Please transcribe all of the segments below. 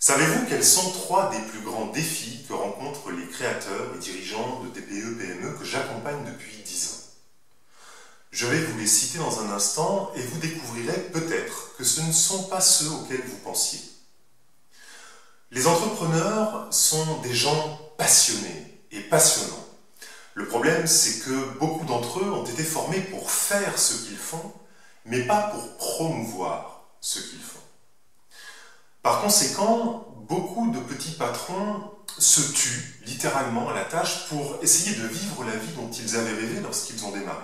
Savez-vous quels sont trois des plus grands défis que rencontrent les créateurs et dirigeants de TPE-PME que j'accompagne depuis 10 ans? Je vais vous les citer dans un instant et vous découvrirez peut-être que ce ne sont pas ceux auxquels vous pensiez. Les entrepreneurs sont des gens passionnés et passionnants. Le problème, c'est que beaucoup d'entre eux ont été formés pour faire ce qu'ils font, mais pas pour promouvoir ce qu'ils font. Par conséquent, beaucoup de petits patrons se tuent littéralement à la tâche pour essayer de vivre la vie dont ils avaient rêvé lorsqu'ils ont démarré.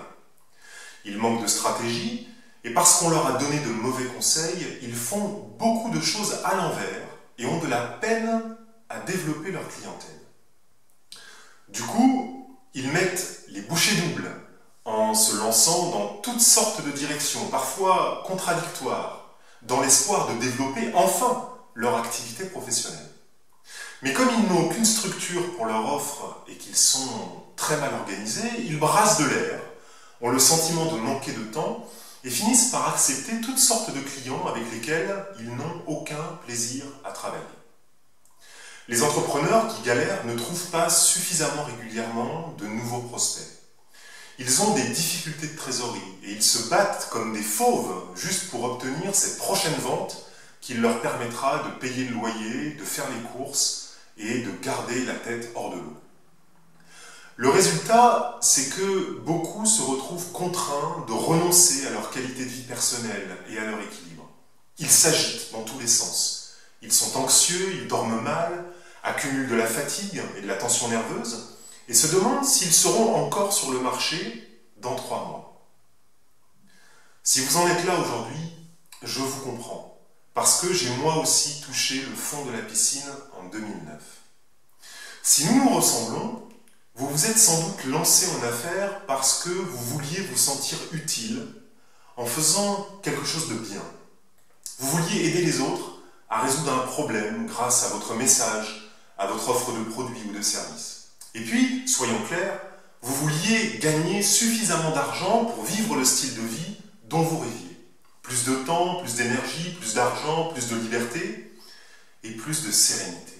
Ils manquent de stratégie et parce qu'on leur a donné de mauvais conseils, ils font beaucoup de choses à l'envers et ont de la peine à développer leur clientèle. Du coup, ils mettent les bouchées doubles en se lançant dans toutes sortes de directions, parfois contradictoires, dans l'espoir de développer enfin leur activité professionnelle. Mais comme ils n'ont aucune structure pour leur offre et qu'ils sont très mal organisés, ils brassent de l'air, ont le sentiment de manquer de temps et finissent par accepter toutes sortes de clients avec lesquels ils n'ont aucun plaisir à travailler. Les entrepreneurs qui galèrent ne trouvent pas suffisamment régulièrement de nouveaux prospects. Ils ont des difficultés de trésorerie et ils se battent comme des fauves juste pour obtenir cette prochaine vente qui leur permettra de payer le loyer, de faire les courses et de garder la tête hors de l'eau. Le résultat, c'est que beaucoup se retrouvent contraints de renoncer à leur qualité de vie personnelle et à leur équilibre. Ils s'agitent dans tous les sens. Ils sont anxieux, ils dorment mal, accumulent de la fatigue et de la tension nerveuse et se demandent s'ils seront encore sur le marché dans 3 mois. Si vous en êtes là aujourd'hui, je vous comprends. Parce que j'ai moi aussi touché le fond de la piscine en 2009. Si nous nous ressemblons, vous vous êtes sans doute lancé en affaires parce que vous vouliez vous sentir utile en faisant quelque chose de bien. Vous vouliez aider les autres à résoudre un problème grâce à votre message, à votre offre de produits ou de services. Et puis, soyons clairs, vous vouliez gagner suffisamment d'argent pour vivre le style de vie dont vous rêviez. Plus de temps, plus d'énergie, plus d'argent, plus de liberté et plus de sérénité.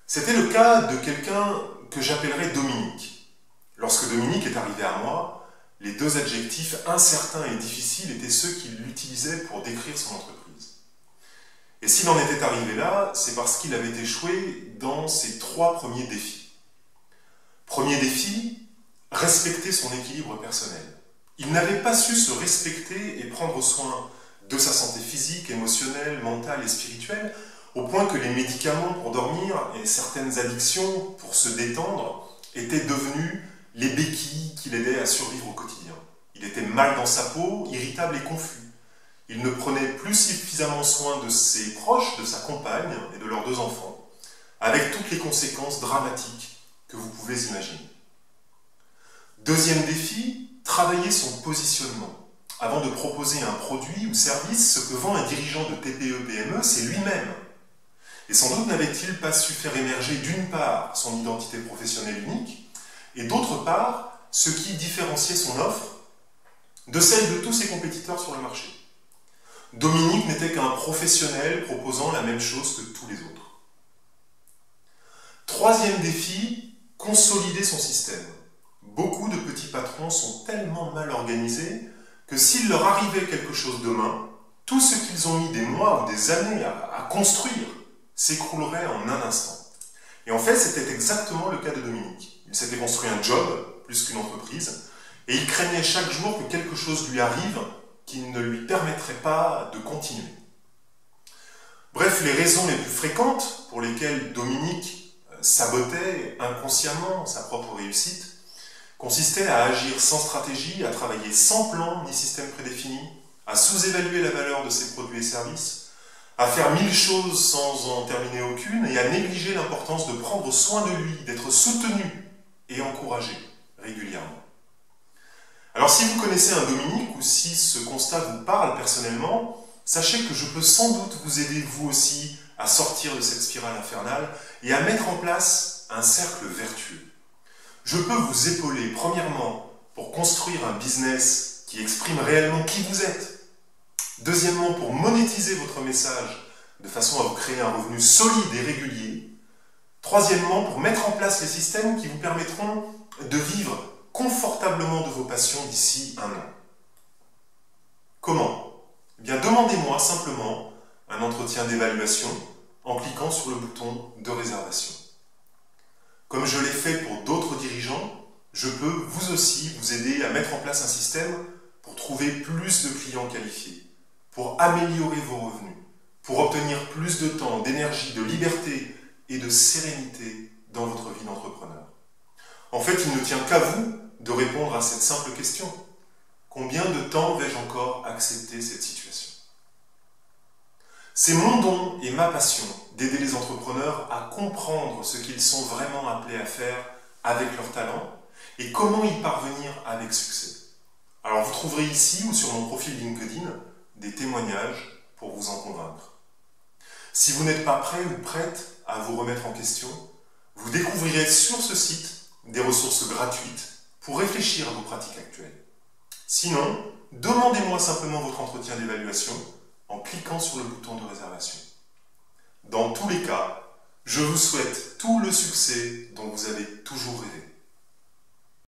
C'était le cas de quelqu'un que j'appellerais Dominique. Lorsque Dominique est arrivé à moi, les 2 adjectifs incertains et difficiles étaient ceux qu'il utilisait pour décrire son entreprise. Et s'il en était arrivé là, c'est parce qu'il avait échoué dans ses 3 premiers défis. Premier défi, respecter son équilibre personnel. Il n'avait pas su se respecter et prendre soin de sa santé physique, émotionnelle, mentale et spirituelle, au point que les médicaments pour dormir et certaines addictions pour se détendre étaient devenus les béquilles qui l'aidaient à survivre au quotidien. Il était mal dans sa peau, irritable et confus. Il ne prenait plus suffisamment soin de ses proches, de sa compagne et de leurs 2 enfants, avec toutes les conséquences dramatiques que vous pouvez imaginer. Deuxième défi, travailler son positionnement. Avant de proposer un produit ou service, ce que vend un dirigeant de TPE-PME, c'est lui-même. Et sans doute n'avait-il pas su faire émerger d'une part son identité professionnelle unique, et d'autre part, ce qui différenciait son offre de celle de tous ses compétiteurs sur le marché. Dominique n'était qu'un professionnel proposant la même chose que tous les autres. Troisième défi, consolider son système. Beaucoup de petits patrons sont tellement mal organisés que s'il leur arrivait quelque chose demain, tout ce qu'ils ont mis des mois ou des années à construire s'écroulerait en un instant. Et en fait, c'était exactement le cas de Dominique. Il s'était construit un job, plus qu'une entreprise, et il craignait chaque jour que quelque chose lui arrive qui ne lui permettrait pas de continuer. Bref, les raisons les plus fréquentes pour lesquelles Dominique sabotait inconsciemment sa propre réussite consistait à agir sans stratégie, à travailler sans plan ni système prédéfini, à sous-évaluer la valeur de ses produits et services, à faire 1000 choses sans en terminer aucune et à négliger l'importance de prendre soin de lui, d'être soutenu et encouragé régulièrement. Alors si vous connaissez un Dominique ou si ce constat vous parle personnellement, sachez que je peux sans doute vous aider vous aussi à sortir de cette spirale infernale et à mettre en place un cercle vertueux. Je peux vous épauler, premièrement, pour construire un business qui exprime réellement qui vous êtes. Deuxièmement, pour monétiser votre message de façon à vous créer un revenu solide et régulier. Troisièmement, pour mettre en place les systèmes qui vous permettront de vivre confortablement de vos passions d'ici un an. Comment? Eh bien, demandez-moi simplement un entretien d'évaluation en cliquant sur le bouton de réservation. Comme je l'ai fait pour d'autres dirigeants, je peux vous aussi vous aider à mettre en place un système pour trouver plus de clients qualifiés, pour améliorer vos revenus, pour obtenir plus de temps, d'énergie, de liberté et de sérénité dans votre vie d'entrepreneur. En fait, il ne tient qu'à vous de répondre à cette simple question. Combien de temps vais-je encore accepter cette situation? C'est mon don et ma passion d'aider les entrepreneurs à comprendre ce qu'ils sont vraiment appelés à faire avec leur talent et comment y parvenir avec succès. Alors vous trouverez ici ou sur mon profil LinkedIn des témoignages pour vous en convaincre. Si vous n'êtes pas prêt ou prête à vous remettre en question, vous découvrirez sur ce site des ressources gratuites pour réfléchir à vos pratiques actuelles. Sinon, demandez-moi simplement votre entretien d'évaluation en cliquant sur le bouton de réservation. Dans tous les cas, je vous souhaite tout le succès dont vous avez toujours rêvé.